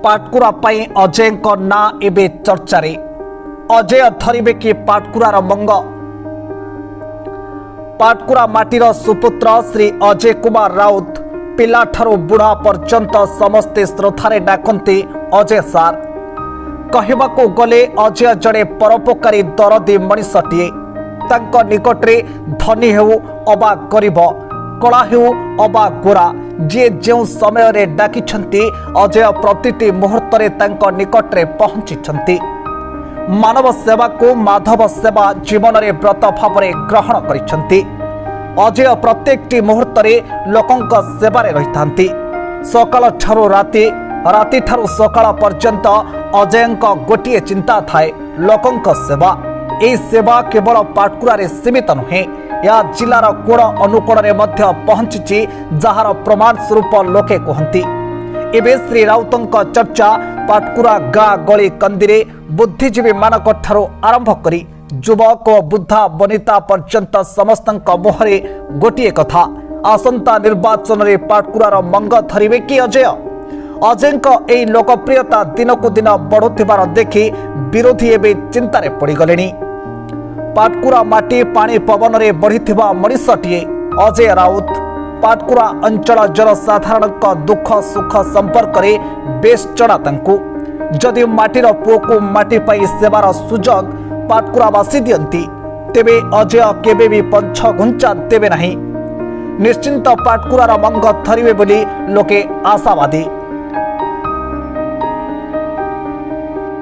पाटकुरा पाई अजय ना एबे चर्चा रे। अजय धरिबे कि पाटकुरार मंग। पाटकुरा माटीर सुपुत्र श्री अजय कुमार राउत पिलाठारू बुढ़ा पर्यंत समस्ते श्रद्धारे डाकती अजय सार। कहवाकू गले अजय जड़े परोपकारी दरदी मनीषटीए। तांको निकटरे धनी हेउ अबा गरीब, कला हेउ अबा गोरा, जे जो समय रे डाकिछंती अजय प्रतिटी मुहूर्त रे तांको निकटरे पहुंचिछंती। मानव सेवा को माधव सेवा जीवन रे व्रत भाव रे ग्रहण करिछंती। अजय प्रत्येकटी मुहूर्त रे लोकंक सेवा रे रहिथांती। सकाळ ठारू राति, राति ठारू सकाळ पर्यंत अजयंक गोटिए चिंता थाए, लोकंक सेवा। एही सेवा केवल पाटकुरा रे सीमित नुहे, या जिलार कोण अनुकोण रे मध्य पहुंची, जहार प्रमाण स्वरूप लोके कहती। एबे श्री राउतंक चर्चा पाटकुरा गाँ गली कंदीरे बुद्धिजीवी मानक ठारू आरंभ करी युवक और बुद्धा बनिता पर्यंत समस्तंक मुहरे गोटिए कथा, आसंता निर्वाचन रे पाटकुरार मंग धरिबे कि अजय। अजयंक एही लोकप्रियता दिनकु दिन बढ़ुथिबार देखि विरोधी एबे चिंतारे पड़गले। पाटकुरा माटी पानी पवन रे बढ़िथिबा मनीषटीए अजय राउत। पाटकुरा अंचल जनसाधारण दुख सुख संपर्क रे बेस चढ़ा तांकु। जदि माटीर पुओ को माटी पाई सेवार सुजोग पाटकुरावासी दियंती, तेबे अजय केबे भी पंछ घुंचा देबे नाही। निश्चिंत पाटकुरार मंग धरिबे बोली लोके आशावादी।